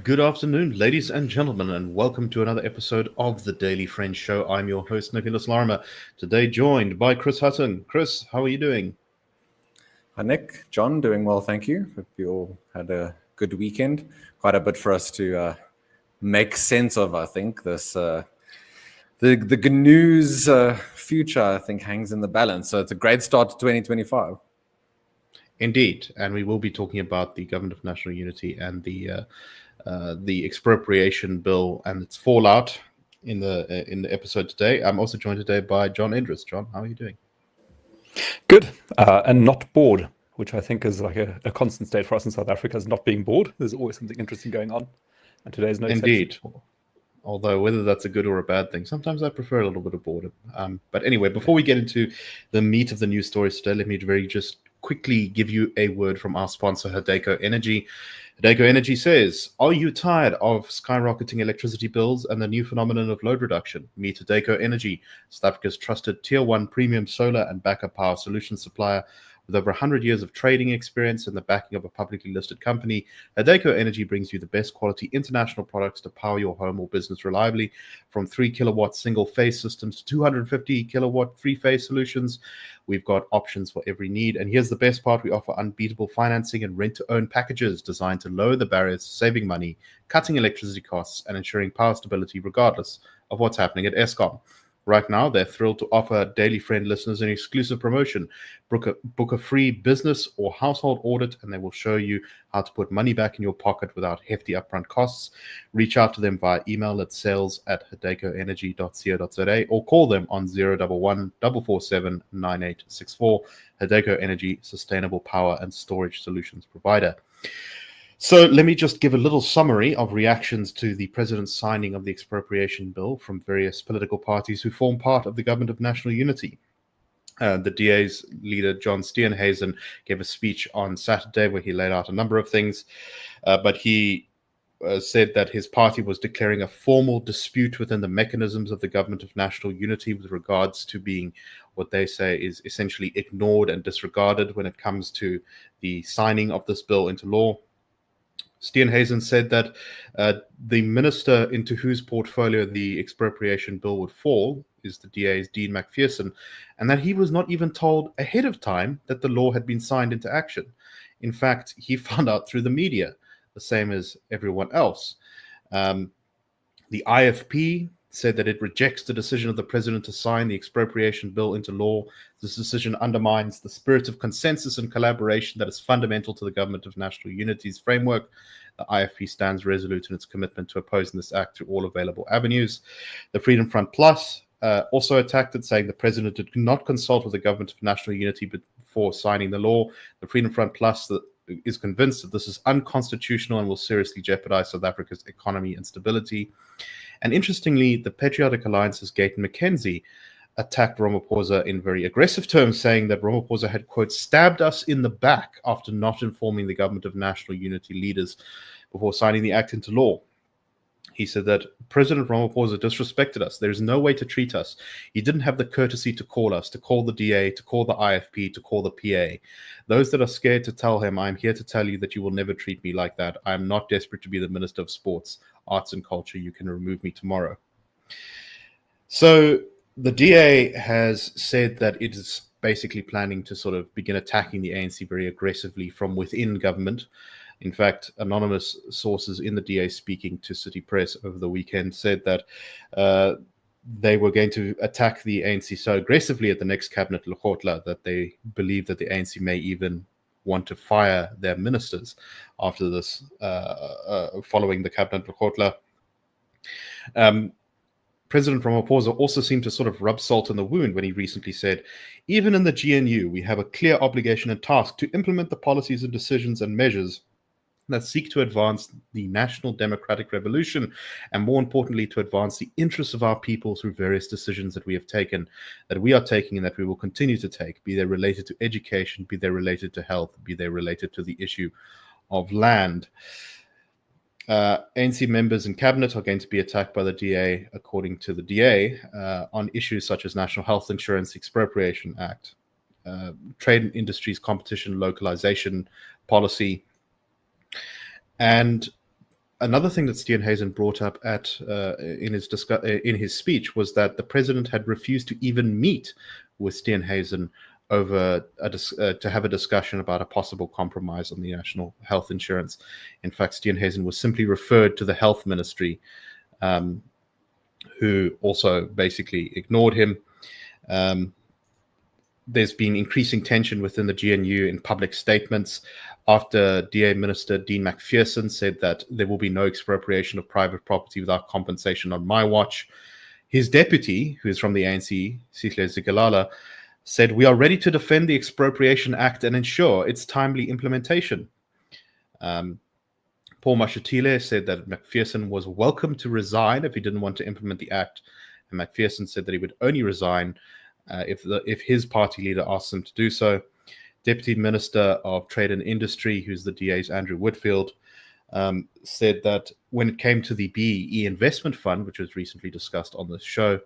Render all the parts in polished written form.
Good afternoon, ladies and gentlemen, and welcome to another episode of the Daily Friends Show. I'm your host, Nicholas Lorimer, today joined by Chris Hattingh. Chris, how are you doing? Hi, Nick. John, doing well, thank you. Hope you all had a good weekend. Quite a bit for us to make sense of, I think. The GNU's future, I think, hangs in the balance. So it's a great start to 2025. Indeed, and we will be talking about the Government of National Unity and the expropriation bill and its fallout in the episode today. I'm also joined today by John Endres. John, how are you doing? Good, and not bored, which I think is like a constant state for us in South Africa, is not being bored. There's always something interesting going on, and today's no Indeed. exception. Although whether that's a good or a bad thing, sometimes I prefer a little bit of boredom. But anyway, before we get into the meat of the news stories today, let me just quickly give you a word from our sponsor, Hudaco Energy. Hudaco Energy says, are you tired of skyrocketing electricity bills and the new phenomenon of load reduction? Meet Hudaco Energy, South Africa's trusted Tier 1 premium solar and backup power solution supplier. With over 100 years of trading experience and the backing of a publicly listed company, Hudaco Energy brings you the best quality international products to power your home or business reliably. From 3 kilowatt single-phase systems to 250 kilowatt three-phase solutions, we've got options for every need. And here's the best part. We offer unbeatable financing and rent-to-own packages designed to lower the barriers to saving money, cutting electricity costs, and ensuring power stability regardless of what's happening at Eskom. Right now, they're thrilled to offer Daily Friend listeners an exclusive promotion. Book a free business or household audit, and they will show you how to put money back in your pocket without hefty upfront costs. Reach out to them via email at sales@hudacoenergy.co.za or call them on 011 447 9864. Hudaco Energy, sustainable power and storage solutions provider. So let me just give a little summary of reactions to the president's signing of the expropriation bill from various political parties who form part of the Government of National Unity. The DA's leader, John Steenhuisen, gave a speech on Saturday where he laid out a number of things, but he said that his party was declaring a formal dispute within the mechanisms of the Government of National Unity with regards to being what they say is essentially ignored and disregarded when it comes to the signing of this bill into law. Steenhuisen said that the minister into whose portfolio the expropriation bill would fall is the DA's Dean McPherson, and that he was not even told ahead of time that the law had been signed into action. In fact, he found out through the media, the same as everyone else. The IFP said that it rejects the decision of the president to sign the expropriation bill into law. This decision undermines the spirit of consensus and collaboration that is fundamental to the Government of National Unity's framework. The IFP stands resolute in its commitment to opposing this act through all available avenues. The Freedom Front Plus also attacked it, saying the president did not consult with the Government of National Unity before signing the law. The Freedom Front Plus is convinced that this is unconstitutional and will seriously jeopardize South Africa's economy and stability. And interestingly, the Patriotic Alliance's Gayton McKenzie attacked Ramaphosa in very aggressive terms, saying that Ramaphosa had, quote, stabbed us in the back after not informing the Government of National Unity leaders before signing the act into law. He said that President Ramaphosa disrespected us. There's no way to treat us. He didn't have the courtesy to call us, to call the DA, to call the IFP, to call the PA. Those that are scared to tell him, I'm here to tell you that you will never treat me like that. I am not desperate to be the Minister of Sports, Arts and Culture. You can remove me tomorrow. So the DA has said that it is basically planning to sort of begin attacking the ANC very aggressively from within government. In fact, anonymous sources in the DA speaking to City Press over the weekend said that they were going to attack the ANC so aggressively at the next cabinet Lekgotla that they believe that the ANC may even want to fire their ministers after this, following the cabinet Lekgotla. President Ramaphosa also seemed to sort of rub salt in the wound when he recently said, even in the GNU, we have a clear obligation and task to implement the policies and decisions and measures that seek to advance the national democratic revolution and, more importantly, to advance the interests of our people through various decisions that we have taken, that we are taking, and that we will continue to take, be they related to education, be they related to health, be they related to the issue of land. ANC members in cabinet are going to be attacked by the DA, according to the DA, on issues such as National Health Insurance Expropriation Act, trade and industries competition localization policy. And Another thing that Steenhuisen brought up in his speech was that the president had refused to even meet with Steenhuisen over to have a discussion about a possible compromise on the national health insurance. In fact, Steenhuisen was simply referred to the health ministry, who also basically ignored him. There's been increasing tension within the GNU in public statements after DA Minister Dean McPherson said that there will be no expropriation of private property without compensation on my watch. His deputy, who is from the ANC, Sihle Zikalala, said, "We are ready to defend the Expropriation Act and ensure its timely implementation." Paul Mashatile said that McPherson was welcome to resign if he didn't want to implement the act. And McPherson said that he would only resign if his party leader asked him to do so. Deputy Minister of Trade and Industry, who's the DA's Andrew Whitfield, said that when it came to the BEE investment fund, which was recently discussed on this show,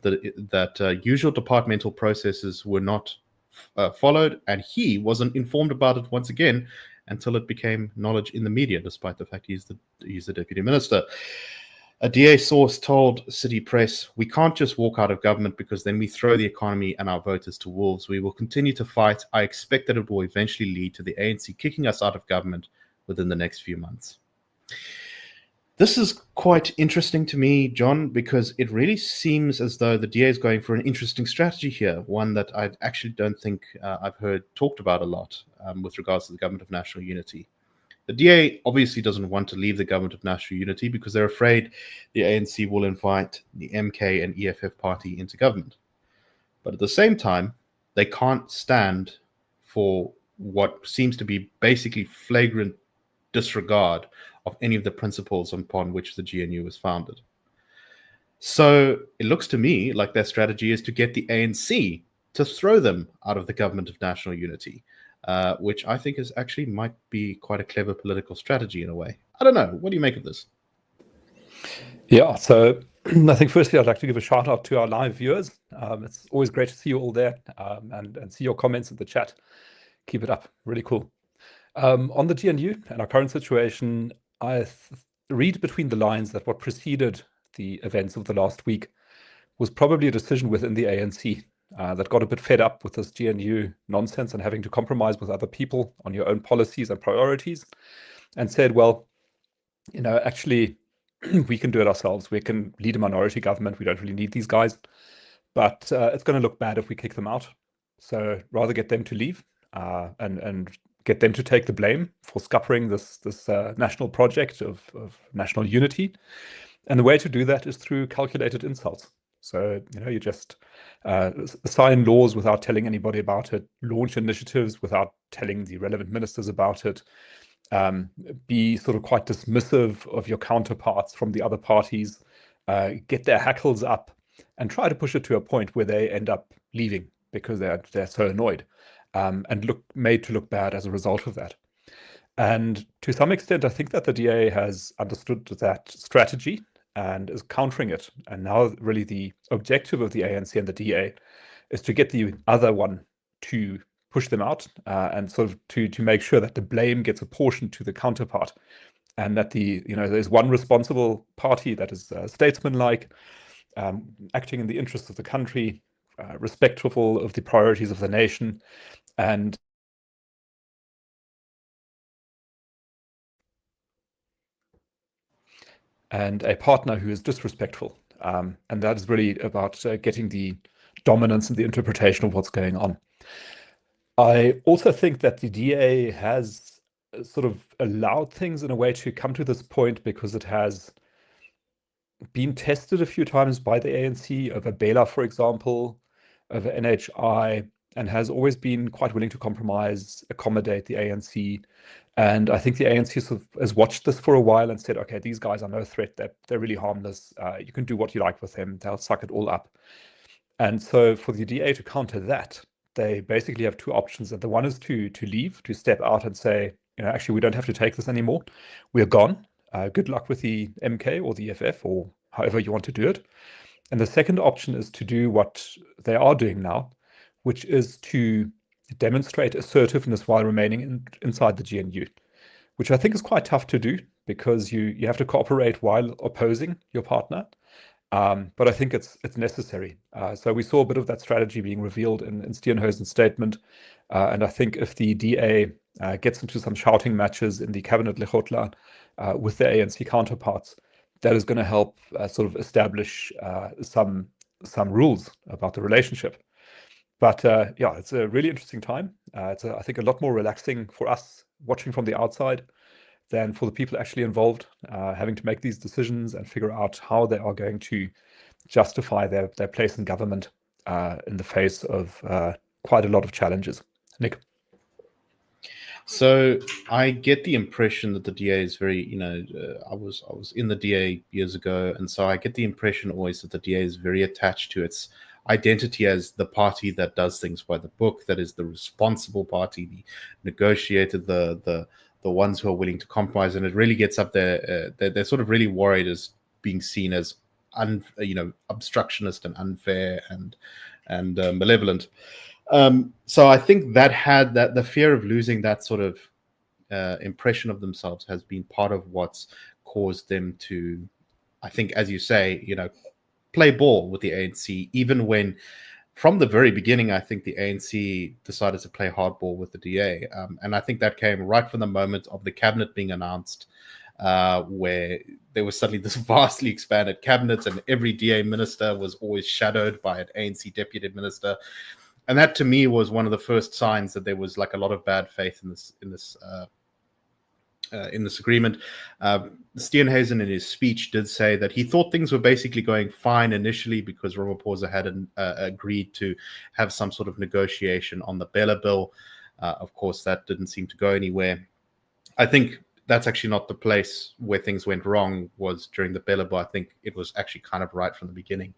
that usual departmental processes were not followed, and he wasn't informed about it once again until it became knowledge in the media, despite the fact he's the deputy minister. A DA source told City Press, "We can't just walk out of government because then we throw the economy and our voters to wolves. We will continue to fight. I expect that it will eventually lead to the ANC kicking us out of government within the next few months." This is quite interesting to me, John, because it really seems as though the DA is going for an interesting strategy here, one that I actually don't think I've heard talked about a lot with regards to the Government of National Unity. The DA obviously doesn't want to leave the Government of National Unity because they're afraid the ANC will invite the MK and EFF party into government. But at the same time, they can't stand for what seems to be basically flagrant disregard of any of the principles upon which the GNU was founded. So it looks to me like their strategy is to get the ANC to throw them out of the Government of National Unity. Which I think might be quite a clever political strategy in a way. I don't know. What do you make of this? Yeah, so I think firstly I'd like to give a shout out to our live viewers. It's always great to see you all there and see your comments in the chat. Keep it up. Really cool. On the GNU and our current situation, I read between the lines that what preceded the events of the last week was probably a decision within the ANC that got a bit fed up with this GNU nonsense and having to compromise with other people on your own policies and priorities, and said, well, actually, we can do it ourselves. We can lead a minority government. We don't really need these guys, but it's going to look bad if we kick them out. So rather get them to leave and get them to take the blame for scuppering this national project of national unity. And the way to do that is through calculated insults. So, you just sign laws without telling anybody about it, launch initiatives without telling the relevant ministers about it, be sort of quite dismissive of your counterparts from the other parties, get their hackles up, and try to push it to a point where they end up leaving because they're so annoyed, and made to look bad as a result of that. And to some extent, I think that the DA has understood that strategy and is countering it. And now really the objective of the ANC and the DA is to get the other one to push them out and sort of to make sure that the blame gets apportioned to the counterpart, and that there's one responsible party that is statesmanlike, acting in the interests of the country, respectful of the priorities of the nation, and a partner who is disrespectful. And that is really about getting the dominance and the interpretation of what's going on. I also think that the DA has sort of allowed things in a way to come to this point because it has been tested a few times by the ANC over bailout, for example, over NHI, and has always been quite willing to compromise, accommodate the ANC. And I think the ANC sort of has watched this for a while and said, okay, these guys are no threat. They're really harmless. You can do what you like with them. They'll suck it all up. And so for the DA to counter that, they basically have two options. And the one is to leave, to step out and say, actually, we don't have to take this anymore. We're gone. Good luck with the MK or the EFF or however you want to do it. And the second option is to do what they are doing now, which is to demonstrate assertiveness while remaining inside the GNU, which I think is quite tough to do because you have to cooperate while opposing your partner. But I think it's necessary. So we saw a bit of that strategy being revealed in Steenhuisen's statement. And I think if the DA gets into some shouting matches in the cabinet Lekgotla with their ANC counterparts, that is going to help sort of establish some rules about the relationship. But yeah, it's a really interesting time. It's, I think, a lot more relaxing for us watching from the outside than for the people actually involved, having to make these decisions and figure out how they are going to justify their place in government in the face of quite a lot of challenges. Nick? So I get the impression that the DA is very, I was in the DA years ago, and so I get the impression always that the DA is very attached to its identity as the party that does things by the book, that is the responsible party, the negotiator, the ones who are willing to compromise, and it really gets up there. They're sort of really worried as being seen as obstructionist and unfair and malevolent. So I think that had the fear of losing that sort of impression of themselves has been part of what's caused them to, I think, as you say, play ball with the ANC, even when from the very beginning, I think the ANC decided to play hardball with the DA. And I think that came right from the moment of the cabinet being announced, where there was suddenly this vastly expanded cabinet, and every DA minister was always shadowed by an ANC deputy minister. And that, to me, was one of the first signs that there was like a lot of bad faith in this agreement. Steenhuisen in his speech did say that he thought things were basically going fine initially because Ramaphosa had agreed to have some sort of negotiation on the Bella bill. Of course, that didn't seem to go anywhere. I think that's actually not the place where things went wrong, was during the Bella bill. I think it was actually kind of right from the beginning.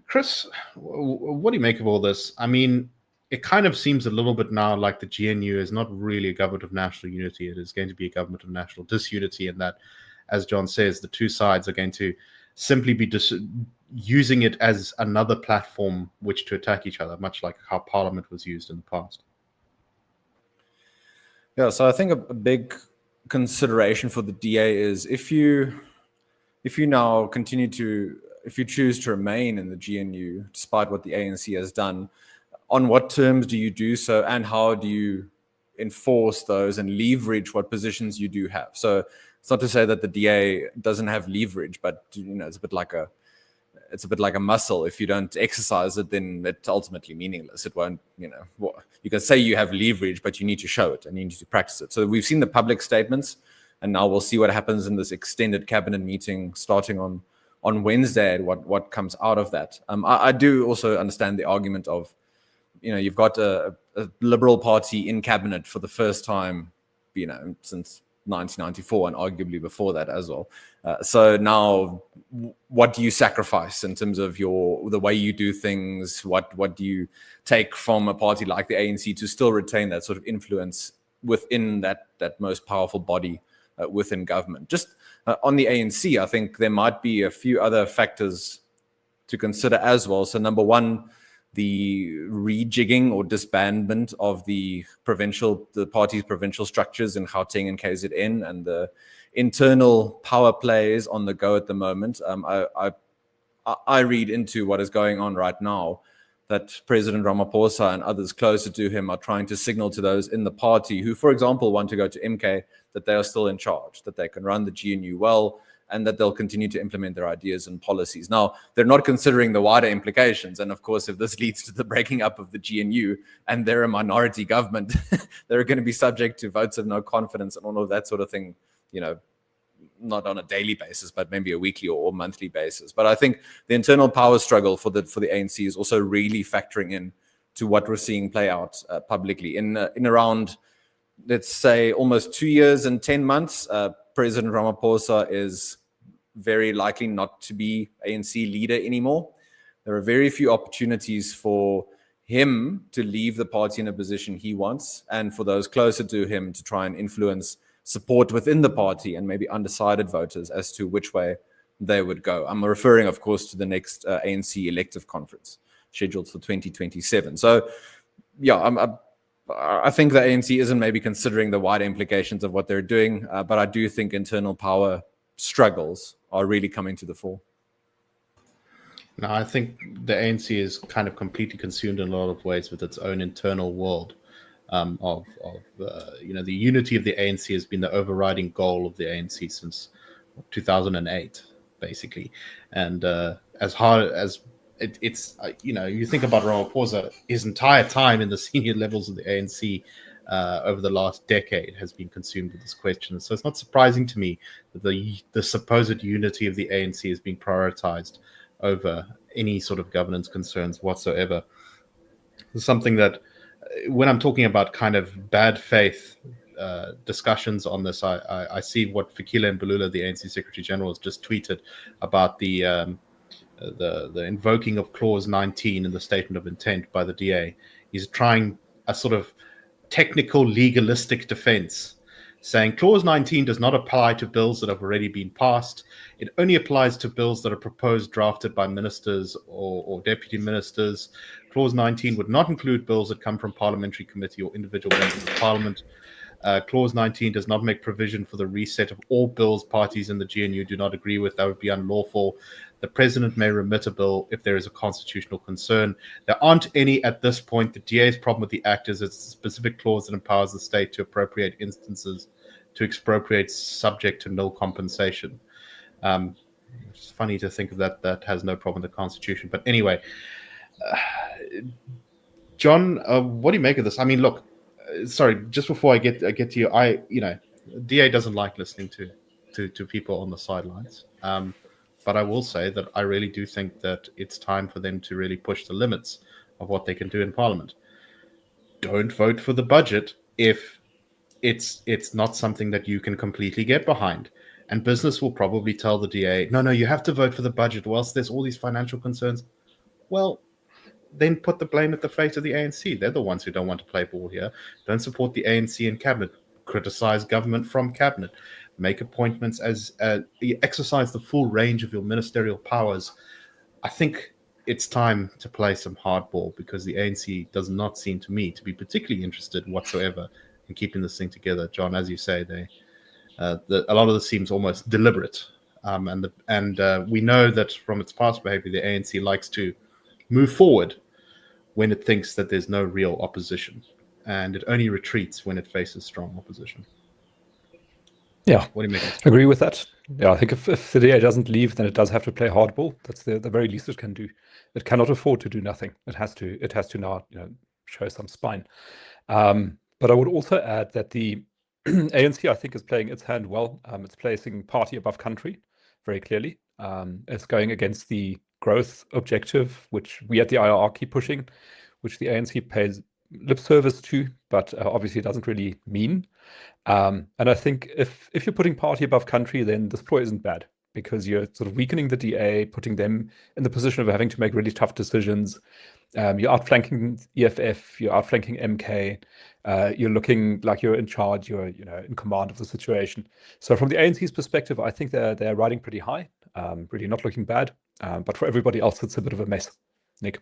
Chris, what do you make of all this? I mean, it kind of seems a little bit now like the GNU is not really a government of national unity. It is going to be a government of national disunity, and that, as John says, the two sides are going to simply be using it as another platform which to attack each other, much like how Parliament was used in the past. Yeah, so I think a big consideration for the DA is if you now continue to, if you choose to remain in the GNU, despite what the ANC has done, on what terms do you do so, and how do you enforce those and leverage what positions you do have? So it's not to say that the DA doesn't have leverage, but it's a bit like a muscle. If you don't exercise it, then it's ultimately meaningless. It won't, you can say you have leverage, but you need to show it and you need to practice it. So we've seen the public statements, and now we'll see what happens in this extended cabinet meeting starting on Wednesday, what comes out of that. I do also understand the argument of, you've got a Liberal Party in cabinet for the first time, since 1994, and arguably before that as well. So now, what do you sacrifice in terms of the way you do things? What do you take from a party like the ANC to still retain that sort of influence within that most powerful body within government? Just on the ANC, I think there might be a few other factors to consider as well. So number one, the rejigging or disbandment of the party's provincial structures in Gauteng and KZN, and the internal power plays on the go at the moment. I read into what is going on right now that President Ramaphosa and others closer to him are trying to signal to those in the party who, for example, want to go to MK, that they are still in charge, that they can run the GNU well, and that they'll continue to implement their ideas and policies. Now, they're not considering the wider implications. And of course, if this leads to the breaking up of the GNU and they're a minority government, they're going to be subject to votes of no confidence and all of that sort of thing, not on a daily basis, but maybe a weekly or monthly basis. But I think the internal power struggle for the ANC is also really factoring in to what we're seeing play out publicly. In around, let's say, almost 2 years and 10 months, President Ramaphosa is very likely not to be ANC leader anymore. There are very few opportunities for him to leave the party in a position he wants, and for those closer to him to try and influence support within the party and maybe undecided voters as to which way they would go. I'm referring, of course, to the next ANC elective conference scheduled for 2027. So, yeah, I think the ANC isn't maybe considering the wider implications of what they're doing, but I do think internal power struggles are really coming to the fore. No, I think the ANC is kind of completely consumed in a lot of ways with its own internal world. The unity of the ANC has been the overriding goal of the ANC since 2008, basically. And as hard as you think about Ramaphosa, his entire time in the senior levels of the ANC over the last decade has been consumed with this question. So it's not surprising to me that the supposed unity of the ANC is being prioritized over any sort of governance concerns whatsoever. It's something that, when I'm talking about kind of bad faith discussions on this, I see what Fikile Mbalula, the ANC Secretary General, has just tweeted about the invoking of Clause 19 in the Statement of Intent by the DA. He's trying a sort of technical legalistic defense, saying Clause 19 does not apply to bills that have already been passed. It only applies to bills that are proposed, drafted by ministers or deputy ministers. Clause 19 would not include bills that come from parliamentary committee or individual members of parliament. Clause 19 does not make provision for the reset of all bills parties in the GNU do not agree with. That would be unlawful. The president may remit a bill if there is a constitutional concern. There aren't any at this point. The DA's problem with the act is it's a specific clause that empowers the state to appropriate instances to expropriate subject to nil compensation. It's funny to think of that has no problem with the Constitution. But anyway, John, what do you make of this? I mean, look, sorry, just before I get to you, DA doesn't like listening to people on the sidelines. But I will say that I really do think that it's time for them to really push the limits of what they can do in Parliament. Don't vote for the budget if it's not something that you can completely get behind. And business will probably tell the DA, no, you have to vote for the budget whilst there's all these financial concerns. Well, then put the blame at the feet of the ANC. They're the ones who don't want to play ball here. Don't support the ANC in cabinet. Criticize government from cabinet. Make appointments as you exercise the full range of your ministerial powers. I think it's time to play some hardball, because the ANC does not seem to me to be particularly interested whatsoever in keeping this thing together. John, as you say, a lot of this seems almost deliberate, and we know that from its past behavior, the ANC likes to move forward when it thinks that there's no real opposition, and it only retreats when it faces strong opposition. Yeah, what do you make? Agree with that. Yeah, I think if the DA doesn't leave, then it does have to play hardball. That's the very least it can do. It cannot afford to do nothing. It has to now show some spine. But I would also add that the ANC, I think, is playing its hand well. It's placing party above country very clearly. It's going against the growth objective, which we at the IRR keep pushing, which the ANC pays lip service to, but obviously doesn't really mean. And I think if you're putting party above country, then this ploy isn't bad, because you're sort of weakening the DA, putting them in the position of having to make really tough decisions. You're outflanking EFF, you're outflanking MK, you're looking like you're in charge, you're in command of the situation. So from the ANC's perspective, I think they're riding pretty high, really not looking bad. But for everybody else, it's a bit of a mess. Nick.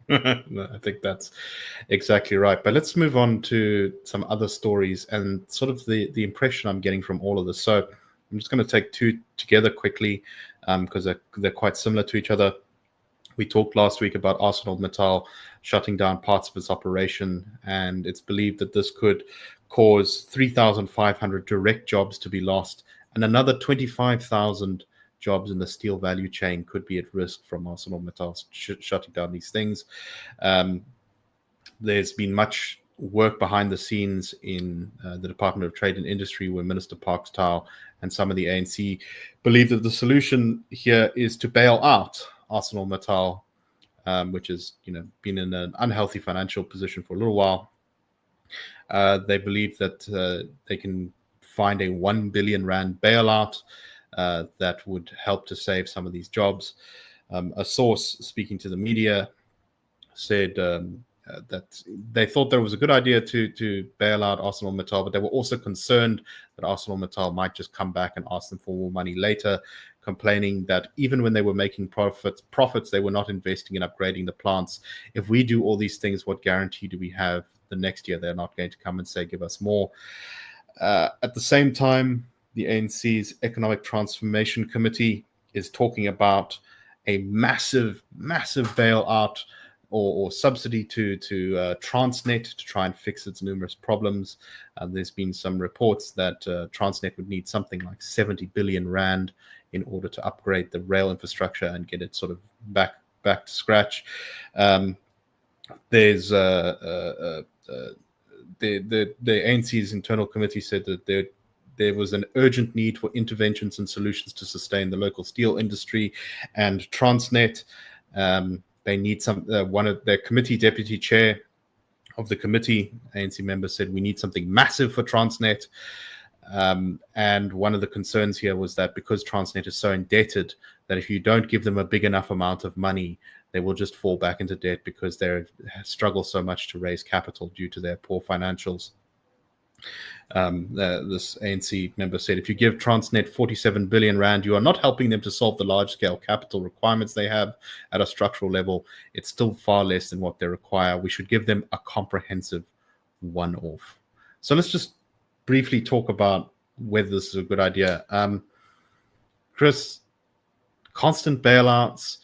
No, I think that's exactly right. But let's move on to some other stories and sort of the impression I'm getting from all of this. So I'm just going to take two together quickly because they're quite similar to each other. We talked last week about ArcelorMittal shutting down parts of its operation, and it's believed that this could cause 3,500 direct jobs to be lost, and another 25,000 jobs in the steel value chain could be at risk from ArcelorMittal shutting down these things. There's been much work behind the scenes in the Department of Trade and Industry, where Minister Parks Tau and some of the ANC believe that the solution here is to bail out ArcelorMittal, which has been in an unhealthy financial position for a little while. They believe that they can find a 1 billion rand bailout that would help to save some of these jobs. A source speaking to the media said that they thought that it was a good idea to bail out ArcelorMittal, but they were also concerned that ArcelorMittal might just come back and ask them for more money later, complaining that even when they were making profits, they were not investing in upgrading the plants. If we do all these things, what guarantee do we have the next year they're not going to come and say, give us more. At the same time, the ANC's Economic Transformation Committee is talking about a massive bailout or subsidy to Transnet to try and fix its numerous problems. There's been some reports that Transnet would need something like 70 billion rand in order to upgrade the rail infrastructure and get it sort of back to scratch. There's the ANC's internal committee said that there was an urgent need for interventions and solutions to sustain the local steel industry and Transnet. They need one of their committee deputy chair of the committee, ANC member, said we need something massive for Transnet. And one of the concerns here was that because Transnet is so indebted, that if you don't give them a big enough amount of money, they will just fall back into debt because they struggle so much to raise capital due to their poor financials. This ANC member said, if you give Transnet 47 billion rand, you are not helping them to solve the large-scale capital requirements they have at a structural level. It's still far less than what they require. We should give them a comprehensive one-off. So let's just briefly talk about whether this is a good idea. Chris, constant bailouts,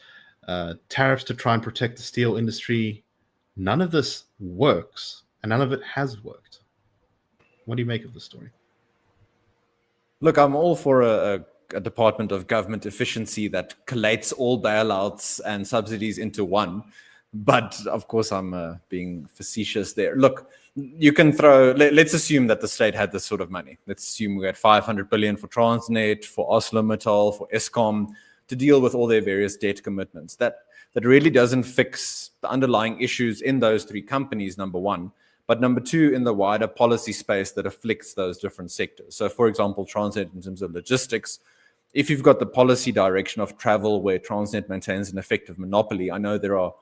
tariffs to try and protect the steel industry, none of this works, and none of it has worked. What do you make of the story? Look, I'm all for a Department of Government Efficiency that collates all bailouts and subsidies into one. But of course, I'm being facetious there. Look, you can let's assume that the state had this sort of money. Let's assume we had 500 billion for Transnet, for ArcelorMittal, for Eskom, to deal with all their various debt commitments. That really doesn't fix the underlying issues in those three companies, number one. But number two, in the wider policy space that afflicts those different sectors. So, for example, Transnet in terms of logistics, if you've got the policy direction of travel where Transnet maintains an effective monopoly, I know there are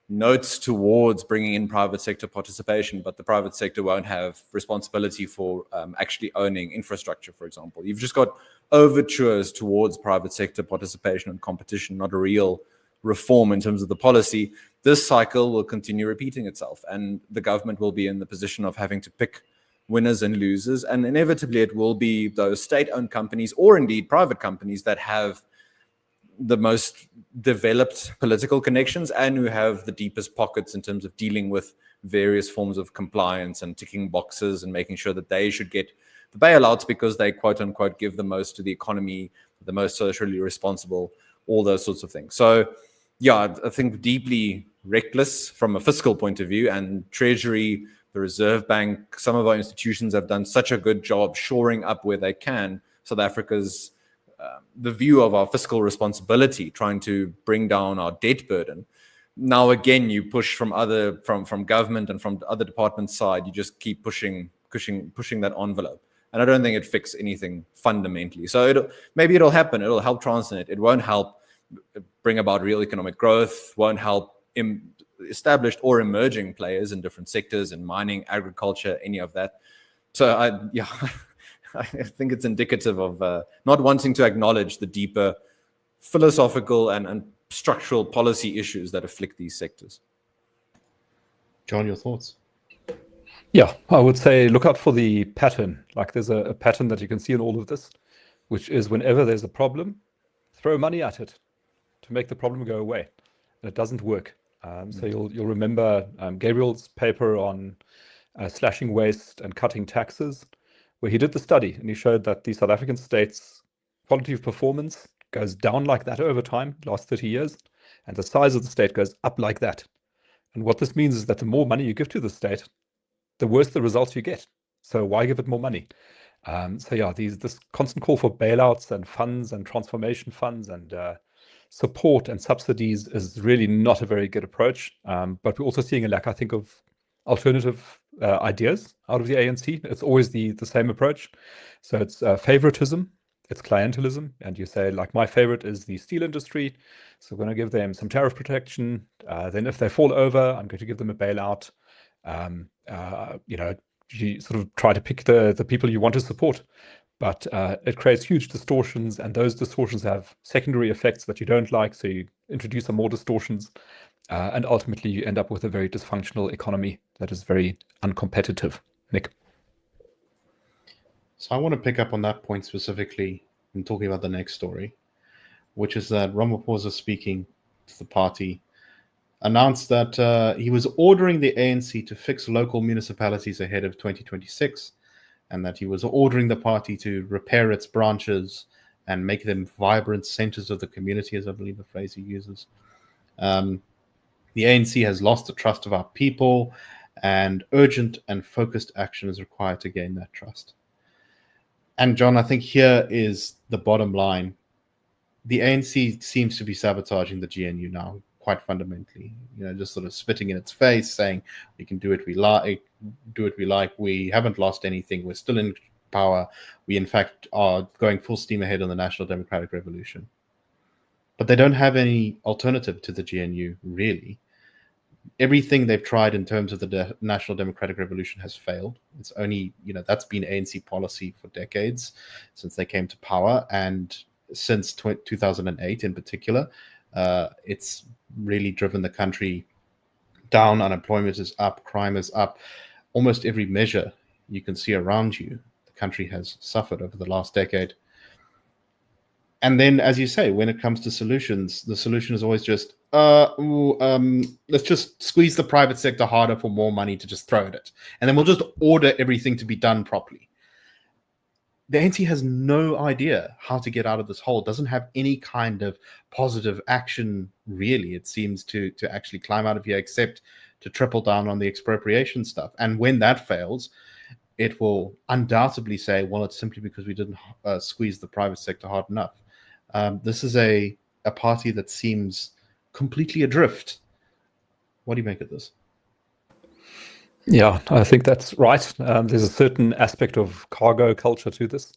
notes towards bringing in private sector participation, but the private sector won't have responsibility for actually owning infrastructure, for example. You've just got overtures towards private sector participation and competition, not a real reform in terms of the policy. This cycle will continue repeating itself, and the government will be in the position of having to pick winners and losers, and inevitably it will be those state-owned companies or indeed private companies that have the most developed political connections and who have the deepest pockets in terms of dealing with various forms of compliance and ticking boxes and making sure that they should get the bailouts because they quote unquote give the most to the economy, the most socially responsible, all those sorts of things. So yeah, I think deeply reckless from a fiscal point of view, and Treasury, the Reserve Bank, some of our institutions have done such a good job shoring up where they can South Africa's the view of our fiscal responsibility, trying to bring down our debt burden. Now again, you push from government and from the other department side, you just keep pushing that envelope. And I don't think it fixes anything fundamentally. So maybe it'll happen. It'll help Transnet. It won't help bring about real economic growth, won't help established or emerging players in different sectors, in mining, agriculture, any of that. So I think it's indicative of not wanting to acknowledge the deeper philosophical and structural policy issues that afflict these sectors. John, your thoughts? Yeah, I would say look out for the pattern. Like there's a pattern that you can see in all of this, which is whenever there's a problem, throw money at it to make the problem go away. And it doesn't work. So you'll remember Gabriel's paper on slashing waste and cutting taxes, where he did the study and he showed that the South African state's quality of performance goes down like that over time, last 30 years, and the size of the state goes up like that. And what this means is that the more money you give to the state, the worse the results you get. So why give it more money? So yeah, this constant call for bailouts and funds and transformation funds and support and subsidies is really not a very good approach. But we're also seeing a lack, I think, of alternative ideas out of the ANC. It's always the same approach. So it's favoritism, it's clientelism, and you say, like, my favorite is the steel industry, so we're going to give them some tariff protection. Then if they fall over, I'm going to give them a bailout. You sort of try to pick the people you want to support, but it creates huge distortions, and those distortions have secondary effects that you don't like, so you introduce some more distortions. and ultimately you end up with a very dysfunctional economy that is very uncompetitive. Nick? So I want to pick up on that point specifically in talking about the next story, which is that Ramaphosa, speaking to the party, announced that he was ordering the ANC to fix local municipalities ahead of 2026, and that he was ordering the party to repair its branches and make them vibrant centers of the community, as I believe the phrase he uses. The ANC has lost the trust of our people, and urgent and focused action is required to gain that trust. And John, I think here is the bottom line. The ANC seems to be sabotaging the GNU now, quite fundamentally. Just sort of spitting in its face, saying we can do what we like, We haven't lost anything. We're still in power. We, in fact, are going full steam ahead on the National Democratic Revolution. But they don't have any alternative to the GNU, really. Everything they've tried in terms of the National Democratic Revolution has failed. It's only, that's been ANC policy for decades since they came to power. And since 2008 in particular, it's really driven the country down. Unemployment is up, crime is up. Almost every measure you can see around you, the country has suffered over the last decade. And then, as you say, when it comes to solutions, the solution is always just, let's just squeeze the private sector harder for more money to just throw at it. And then we'll just order everything to be done properly. The ANC has no idea how to get out of this hole, doesn't have any kind of positive action, really, it seems, to actually climb out of here, except to triple down on the expropriation stuff. And when that fails, it will undoubtedly say, well, it's simply because we didn't squeeze the private sector hard enough. This is a party that seems completely adrift. What do you make of this? Yeah, I think that's right. There's a certain aspect of cargo culture to this.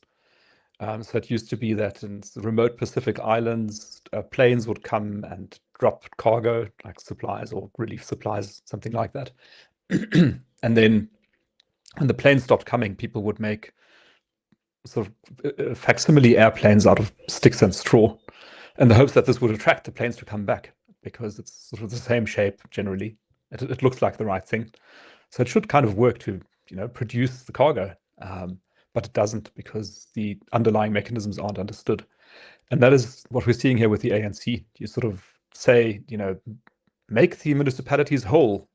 So it used to be that in the remote Pacific Islands, planes would come and drop cargo, like supplies or relief supplies, something like that. And then when the planes stopped coming, people would make sort of facsimile airplanes out of sticks and straw, in the hopes that this would attract the planes to come back, because it's sort of the same shape generally. It looks like the right thing. So it should kind of work to, produce the cargo, but it doesn't, because the underlying mechanisms aren't understood. And that is what we're seeing here with the ANC. You sort of say, make the municipalities whole,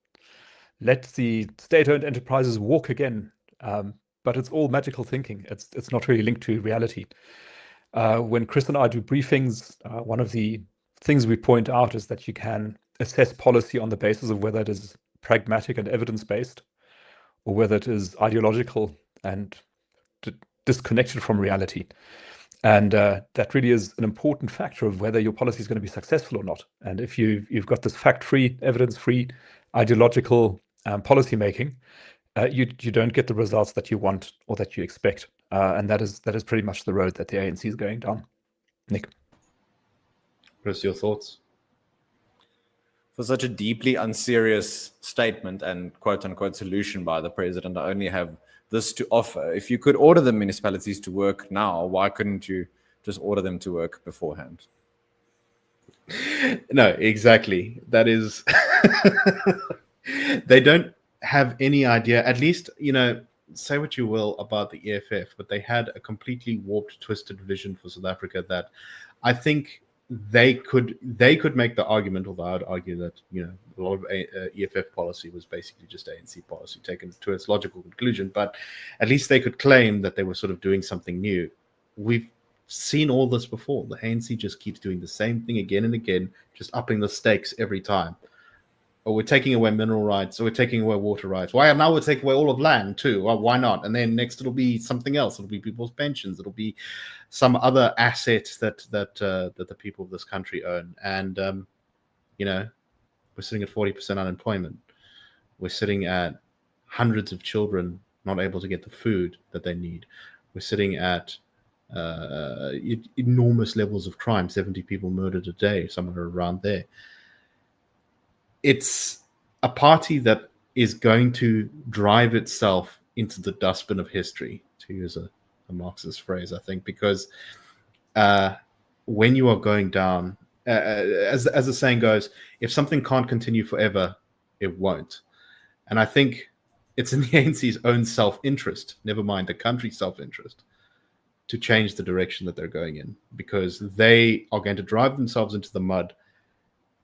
let the state-owned enterprises walk again. But it's all magical thinking. It's not really linked to reality. When Chris and I do briefings, one of the things we point out is that you can assess policy on the basis of whether it is pragmatic and evidence-based, or whether it is ideological and disconnected from reality. And that really is an important factor of whether your policy is going to be successful or not. And if you've got this fact-free, evidence-free, ideological policy making, you don't get the results that you want or that you expect. And that is pretty much the road that the ANC is going down. Nick? Chris, your thoughts? For such a deeply unserious statement and quote-unquote solution by the president, I only have this to offer. If you could order the municipalities to work now, why couldn't you just order them to work beforehand? No, exactly. That is... They don't have any idea, at least, say what you will about the EFF, but they had a completely warped, twisted vision for South Africa that I think they could make the argument, although I would argue that a lot of EFF policy was basically just ANC policy taken to its logical conclusion, but at least they could claim that they were sort of doing something new. We've seen all this before. The ANC just keeps doing the same thing again and again, just upping the stakes every time. Or we're taking away mineral rights, or we're taking away water rights. Why now we're taking away all of land too? Well, why not? And then next it'll be something else. It'll be people's pensions. It'll be some other asset that the people of this country own. And we're sitting at 40% unemployment. We're sitting at hundreds of children not able to get the food that they need. We're sitting at enormous levels of crime. 70 people murdered a day, somewhere around there. It's a party that is going to drive itself into the dustbin of history, to use a Marxist phrase, I think, because when you are going down, as the saying goes, if something can't continue forever, it won't. And I think it's in the ANC's own self-interest, never mind the country's self-interest, to change the direction that they're going in, because they are going to drive themselves into the mud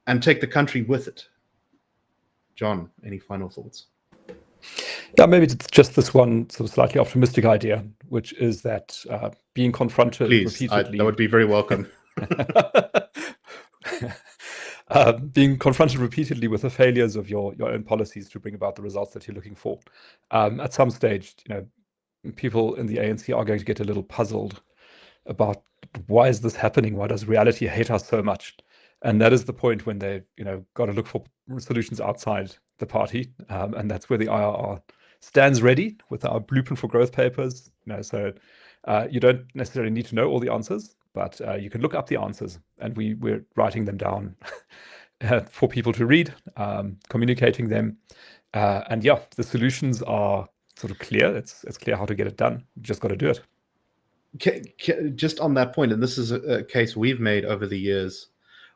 and take the country with it. John, any final thoughts? Yeah, maybe it's just this one sort of slightly optimistic idea, which is that being confronted repeatedly... that would be very welcome. Being confronted repeatedly with the failures of your own policies to bring about the results that you're looking for. At some stage, people in the ANC are going to get a little puzzled about why is this happening? Why does reality hate us so much? And that is the point when they've got to look for solutions outside the party, and that's where the IRR stands ready with our blueprint for growth papers. So you don't necessarily need to know all the answers, but you can look up the answers, and we're writing them down for people to read, communicating them, and yeah, the solutions are sort of clear. It's clear how to get it done. You just got to do it. Just on that point, and this is a case we've made over the years,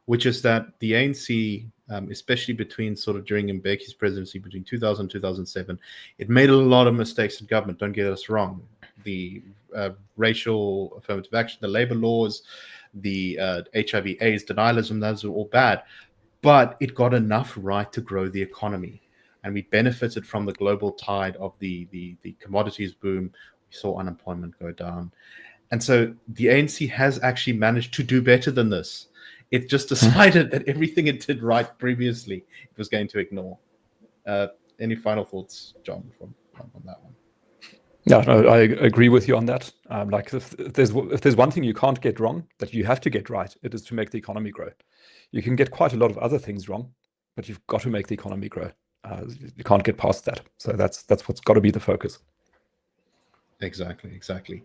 which is that the ANC, especially between sort of during Mbeki's presidency, between 2000 and 2007, it made a lot of mistakes in government. Don't get us wrong. The racial affirmative action, the labor laws, the HIV/AIDS denialism, those are all bad. But it got enough right to grow the economy. And we benefited from the global tide of the commodities boom. We saw unemployment go down. And so the ANC has actually managed to do better than this. It just decided that everything it did right previously, it was going to ignore. Any final thoughts, John, on that one? No, I agree with you on that. Like if there's one thing you can't get wrong that you have to get right, it is to make the economy grow. You can get quite a lot of other things wrong, but you've got to make the economy grow. You can't get past that. So that's what's got to be the focus. Exactly.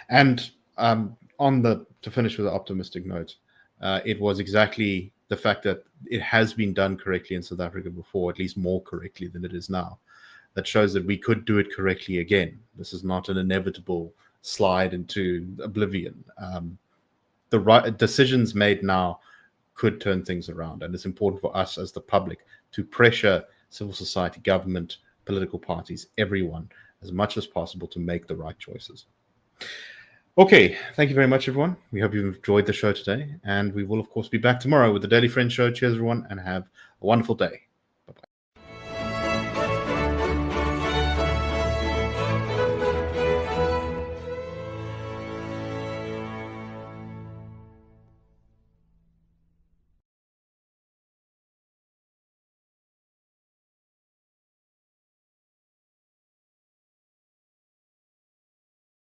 And to finish with an optimistic note, it was exactly the fact that it has been done correctly in South Africa before, at least more correctly than it is now, that shows that we could do it correctly again. This is not an inevitable slide into oblivion. The right decisions made now could turn things around, and it's important for us as the public to pressure civil society, government, political parties, everyone, as much as possible to make the right choices. Okay, thank you very much, everyone. We hope you've enjoyed the show today, and we will, of course, be back tomorrow with the Daily Friends Show. Cheers, everyone, and have a wonderful day.